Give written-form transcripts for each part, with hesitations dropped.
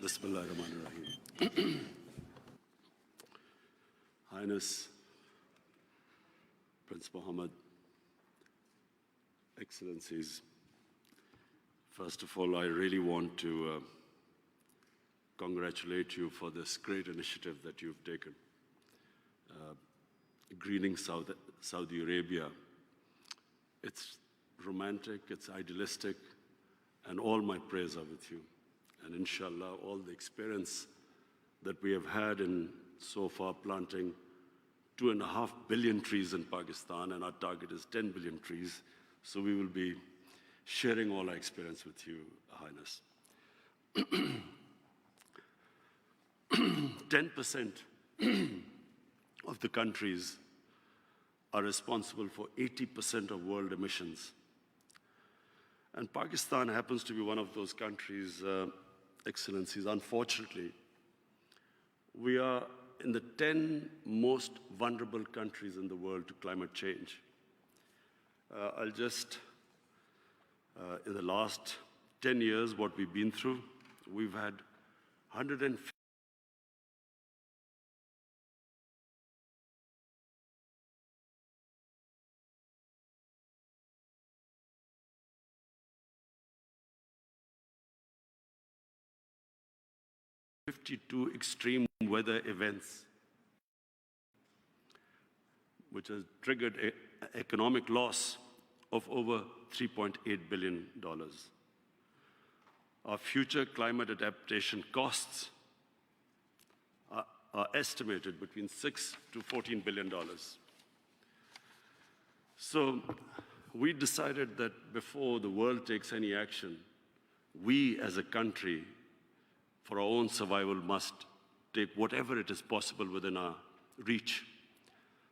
Bismillahirrahmanirrahim. Highness, Prince Mohammed, Excellencies, first of all, I really want to congratulate you for this great initiative that you've taken. Greening Saudi Arabia, it's romantic, it's idealistic, and all my prayers are with you. And inshallah, all the experience that we have had in so far planting 2.5 billion trees in Pakistan, and our target is 10 billion trees. So we will be sharing all our experience with you, Highness. 10% of the countries are responsible for 80% of world emissions. And Pakistan happens to be one of those countries, Excellencies. Unfortunately, we are in the 10 most vulnerable countries in the world to climate change. I'll just, in the last 10 years, what we've been through, we've had 152 extreme weather events, which has triggered economic loss of over $3.8 billion. Our future climate adaptation costs are estimated between $6 to $14 billion. So we decided that before the world takes any action, we as a country, for our own survival, must take whatever it is possible within our reach.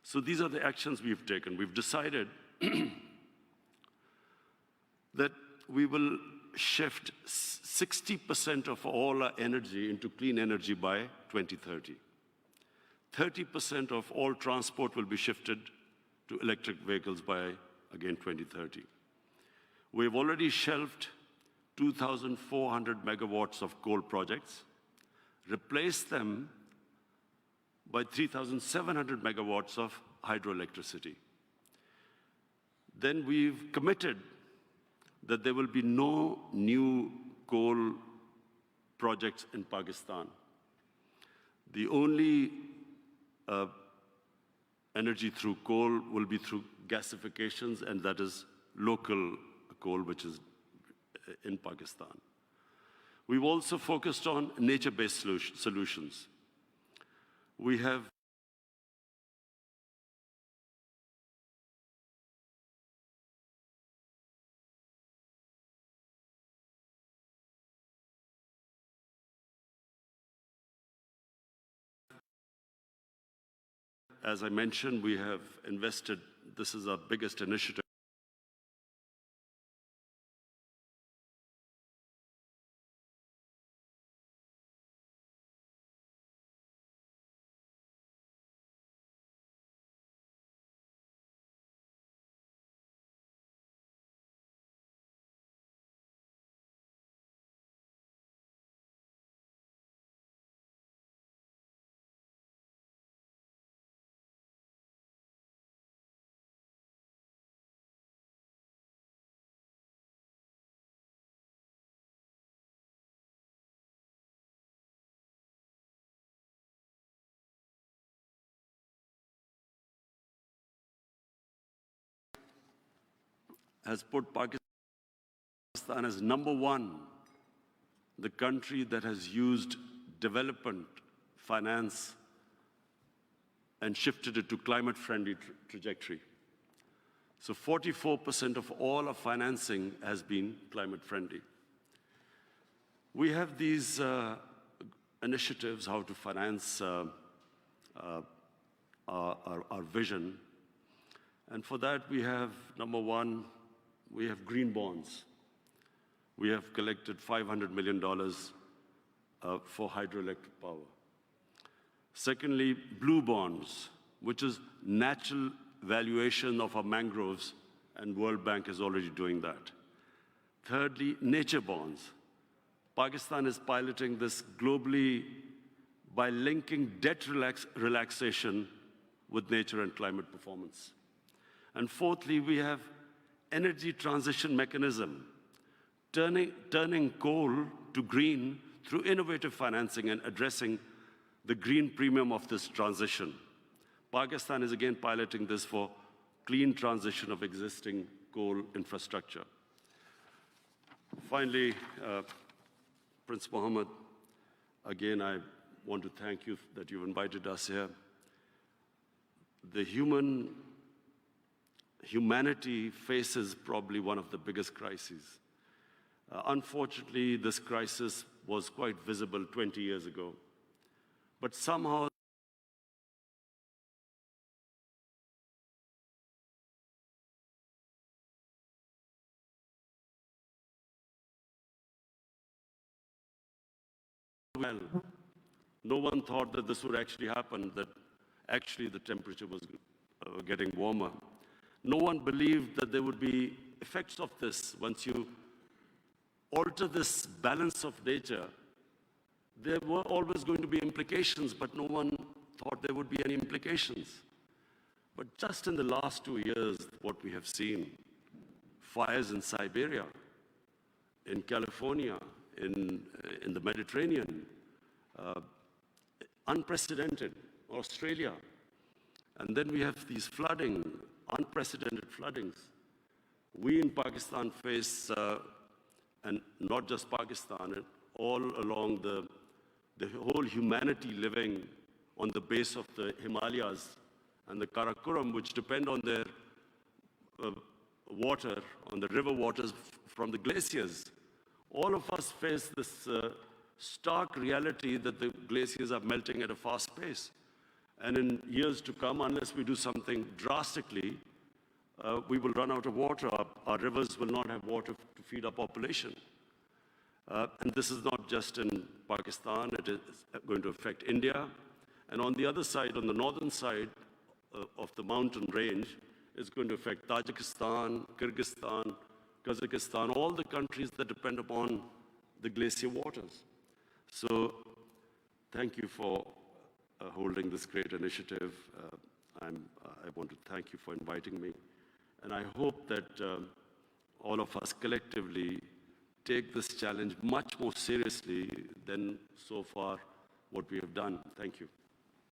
So these are the actions we've taken. We've decided that we will shift 60% of all our energy into clean energy by 2030. 30% of all transport will be shifted to electric vehicles by, again, 2030. We've already shelved 2,400 megawatts of coal projects, replaced them by 3,700 megawatts of hydroelectricity. Then we've committed that there will be no new coal projects in Pakistan. The only energy through coal will be through gasifications, and that is local coal, which is in Pakistan. We've also focused on nature-based solutions. We have as I mentioned, we have invested, this is our biggest initiative, has put Pakistan as number one, the country that has used development finance and shifted it to climate-friendly trajectory. So 44% of all our financing has been climate-friendly. We have these initiatives how to finance our vision. And for that, we have, number one, we have green bonds. We have collected $500 million for hydroelectric power. Secondly, blue bonds, which is natural valuation of our mangroves, and World Bank is already doing that. Thirdly, nature bonds. Pakistan is piloting this globally by linking debt relaxation with nature and climate performance. And fourthly, we have energy transition mechanism, turning coal to green through innovative financing and addressing the green premium of this transition. Pakistan is again piloting this for clean transition of existing coal infrastructure. Finally, Prince Mohammed, again, I want to thank you that you've invited us here. The humanity faces probably one of the biggest crises. Unfortunately, this crisis was quite visible 20 years ago. But somehow, well, no one thought that this would actually happen, that actually the temperature was getting warmer. No one believed that there would be effects of this. Once you alter this balance of nature, there were always going to be implications, but no one thought there would be any implications. But just in the last 2 years, what we have seen, fires in Siberia, in California, in the Mediterranean, unprecedented, Australia. And then we have these flooding, unprecedented floodings. We in Pakistan face, and not just Pakistan, all along the whole humanity living on the base of the Himalayas and the Karakoram, which depend on their water, on the river waters from the glaciers. All of us face this stark reality that the glaciers are melting at a fast pace. And in years to come, unless we do something drastically, we will run out of water. Our rivers will not have water to feed our population. And this is not just in Pakistan, it is going to affect India. And on the other side, on the northern side of the mountain range, it's going to affect Tajikistan, Kyrgyzstan, Kazakhstan, all the countries that depend upon the glacier waters. So thank you for holding this great initiative. I want to thank you for inviting me. And I hope that all of us collectively take this challenge much more seriously than so far what we have done. Thank you.